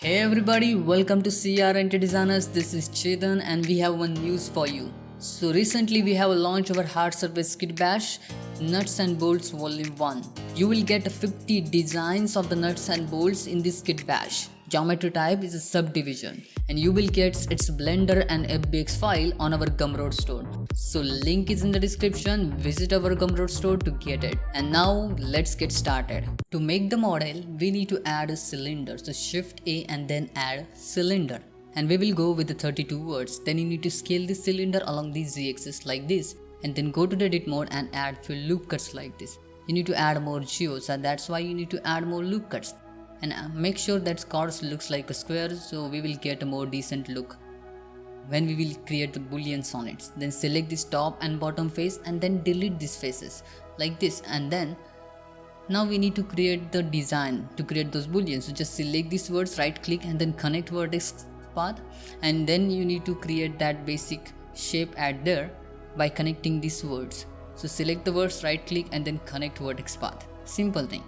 Hey everybody, welcome to CR Designers. This is Chetan and we have one news for you. So recently we have launched our hard surface kit bash Nuts and Bolts Volume 1. You will get 50 designs of the nuts and bolts in this kit bash. Geometry type is a subdivision and you will get its blender and FBX file on our Gumroad store. So link is in the description, visit our Gumroad store to get it. And now let's get started. To make the model, we need to add a cylinder. So shift A and then add cylinder. And we will go with the 32 words. Then you need to scale the cylinder along the z-axis like this. And then go to the edit mode and add few loop cuts like this. You need to add more geos and that's why you need to add more loop cuts. And make sure that course looks like a square so we will get a more decent look when we will create the booleans on it. Then select this top and bottom face and then delete these faces like this. And then now we need to create the design to create those booleans. So just select these words, right click and then connect vertex path, and then you need to create that basic shape at there by connecting these words. So select the words, right click and then connect vertex path. Simple thing.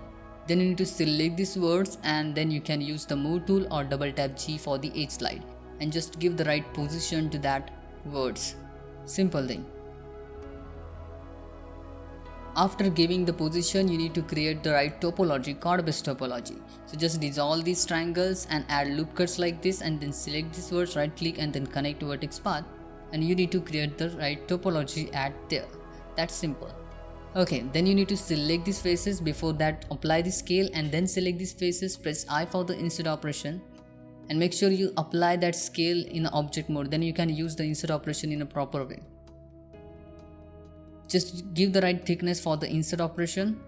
Then you need to select these words and then you can use the move tool or double tap G for the edge slide and just give the right position to that words. Simple thing. After giving the position, you need to create the right topology, chord-based topology. So just dissolve these triangles and add loop cuts like this and then select these words, right click and then connect vertex path, and you need to create the right topology at there. That's simple. Okay, then you need to select these faces. Before that, apply the scale and then select these faces, press I for the insert operation and make sure you apply that scale in object mode, then you can use the insert operation in a proper way. Just give the right thickness for the insert operation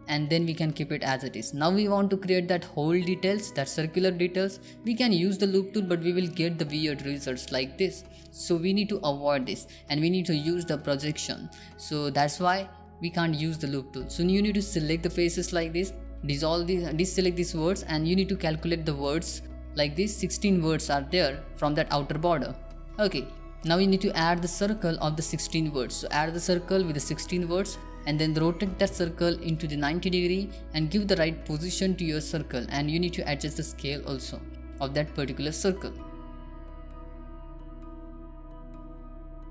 and then we can keep it as it is. Now we want to create that hole details, that circular details. We can use the loop tool but we will get the weird results like this. So we need to avoid this and we need to use the projection. So that's why we can't use the loop tool. So you need to select the faces like this, dissolve these, deselect these words, and you need to calculate the words like this. 16 words are there from that outer border. Okay, now you need to add the circle of the 16 words. So add the circle with the 16 words and then rotate that circle into the 90 degree and give the right position to your circle, and you need to adjust the scale also of that particular circle.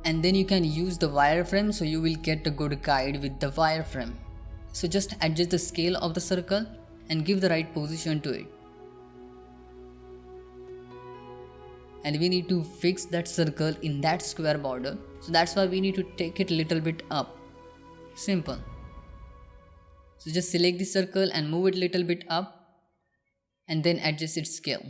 And then you can use the wireframe so you will get a good guide with the wireframe. So just adjust the scale of the circle and give the right position to it. And we need to fix that circle in that square border. So that's why we need to take it a little bit up. Simple. So just select the circle and move it a little bit up and then adjust its scale.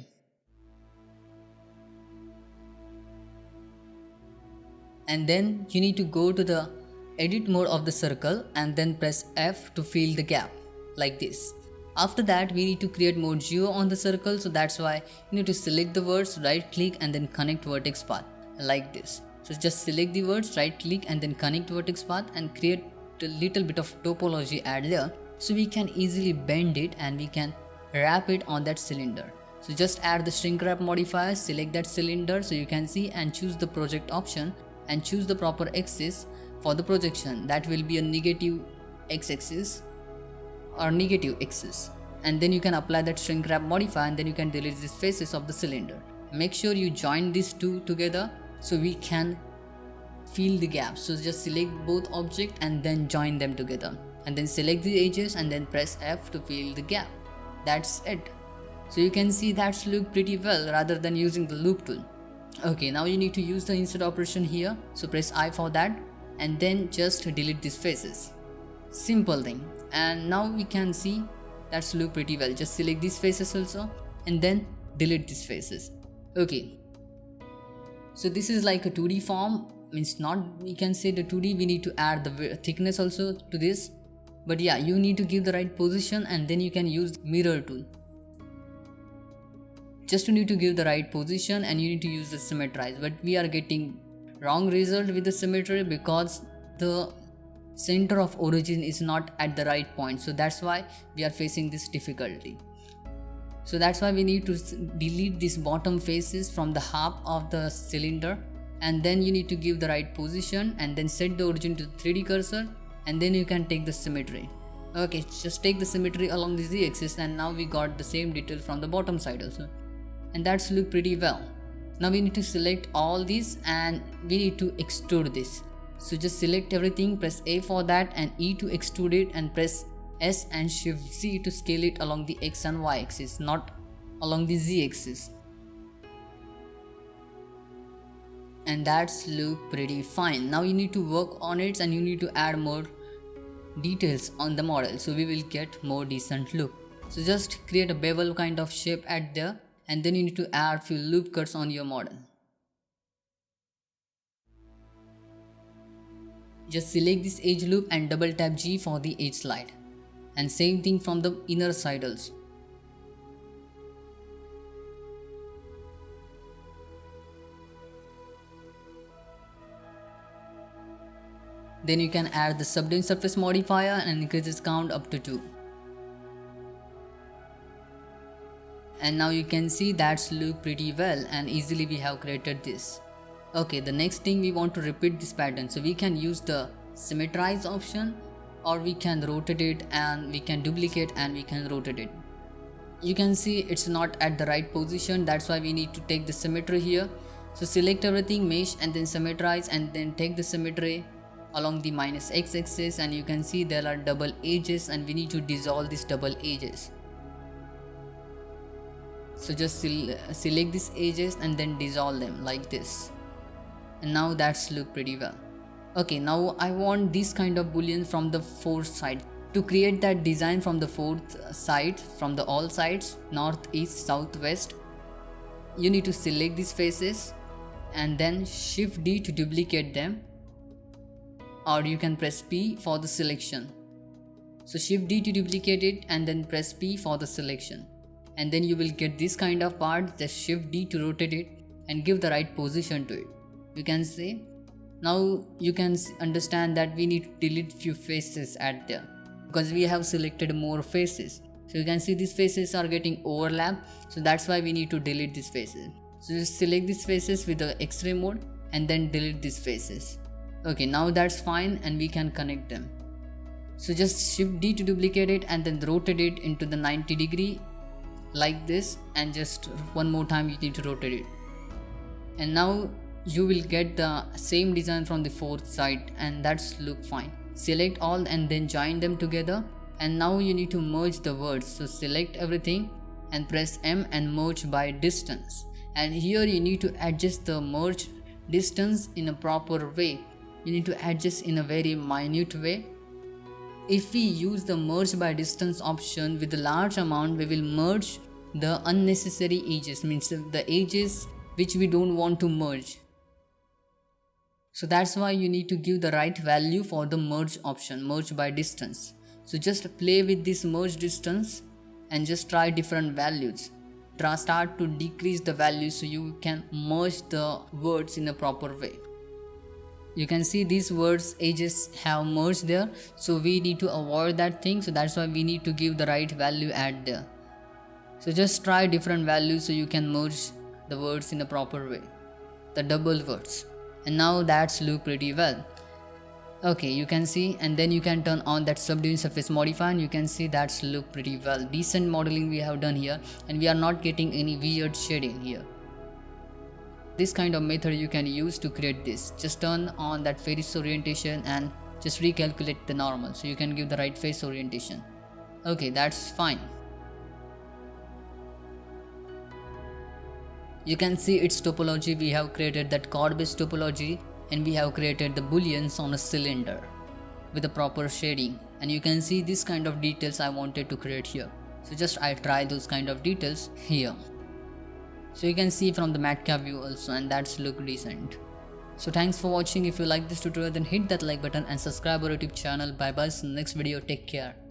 And then you need to go to the edit mode of the circle and then press F to fill the gap like this. After that we need to create more geo on the circle, so that's why you need to select the words, right click and then connect vertex path like this. So just select the words, right click and then connect vertex path and create a little bit of topology add there so we can easily bend it and we can wrap it on that cylinder. So just add the shrink wrap modifier, select that cylinder so you can see and choose the project option and choose the proper axis for the projection. That will be a negative x-axis or negative axis, and then you can apply that shrink wrap modifier and then you can delete these faces of the cylinder. Make sure you join these two together so we can fill the gaps. So just select both object and then join them together and then select the edges and then press F to fill the gap. That's it. So you can see that's look pretty well rather than using the loop tool. Okay, now you need to use the insert operation here, so press I for that and then just delete these faces. Simple thing. And now we can see that's look pretty well. Just select these faces also and then delete these faces. Okay, so this is like a 2D form, means not, we can say the 2D, we need to add the thickness also to this, but yeah, you need to give the right position and then you can use the mirror tool. Just you need to give the right position and you need to use the symmetrize, but we are getting wrong result with the symmetry because the center of origin is not at the right point, so that's why we are facing this difficulty. So that's why we need to delete these bottom faces from the half of the cylinder and then you need to give the right position and then set the origin to the 3D cursor and then you can take the symmetry. Okay, just take the symmetry along the z-axis and now we got the same detail from the bottom side also. and that's look pretty well. Now we need to select all these and we need to extrude this. So just select everything, press A for that and E to extrude it, and press S and Shift Z to scale it along the X and Y axis, not along the Z axis. And that's look pretty fine. Now you need to work on it and you need to add more details on the model, so we will get more decent look. So just create a bevel kind of shape at there, and then you need to add few loop cuts on your model. Just select this edge loop and double tap G for the edge slide, and same thing from the inner side also. Then you can add the subdivide surface modifier and increase its count up to 2. And now you can see that's look pretty well, and easily we have created this. Okay, the next thing, we want to repeat this pattern, so we can use the symmetrize option, or we can rotate it and we can duplicate and we can rotate it. You can see it's not at the right position, that's why we need to take the symmetry here. So select everything, mesh, and then symmetrize, and then take the symmetry along the -x axis, and you can see there are double edges and we need to dissolve these double edges. So just select these edges and then dissolve them like this, and now that's look pretty well. Okay, now I want this kind of boolean from the fourth side. To create that design from the fourth side, from the all sides, north, east, south, west, you need to select these faces and then Shift D to duplicate them, or you can press P for the selection. So Shift D to duplicate it and then press P for the selection, and then you will get this kind of part. Just Shift D to rotate it and give the right position to it. You can see, now you can understand that we need to delete few faces at there, because we have selected more faces. So you can see these faces are getting overlap, so that's why we need to delete these faces. So just select these faces with the X-ray mode and then delete these faces. Okay, now that's fine and we can connect them. So just Shift D to duplicate it and then rotate it into the 90 degree like this, and just one more time you need to rotate it. And now you will get the same design from the fourth side, and that's look fine. Select all and then join them together, and now you need to merge the words. So select everything and press M and merge by distance, and here you need to adjust the merge distance in a proper way. You need to adjust in a very minute way. If we use the merge by distance option with a large amount, we will merge the unnecessary edges, means the edges which we don't want to merge. So that's why you need to give the right value for the merge option, merge by distance. So just play with this merge distance and just try different values. Start to decrease the value so you can merge the words in a proper way. You can see these words edges have merged there, so we need to avoid that thing. So that's why we need to give the right value at there. So just try different values so you can merge the words in a proper way, the double words. And now that's look pretty well. Okay, you can see, and then you can turn on that subdivide surface modifier, and you can see that's look pretty well. Decent modeling we have done here, and we are not getting any weird shading here. This kind of method you can use to create this. Just turn on that face orientation and just recalculate the normal, so you can give the right face orientation. Okay, that's fine. You can see its topology. We have created that chord based topology, and we have created the booleans on a cylinder with the proper shading, and you can see this kind of details I wanted to create here. So just I try those kind of details here. So you can see from the Matcap view also, and that's look decent. So thanks for watching. If you like this tutorial, then hit that like button and subscribe our YouTube channel. Bye bye, see you in the next video. Take care.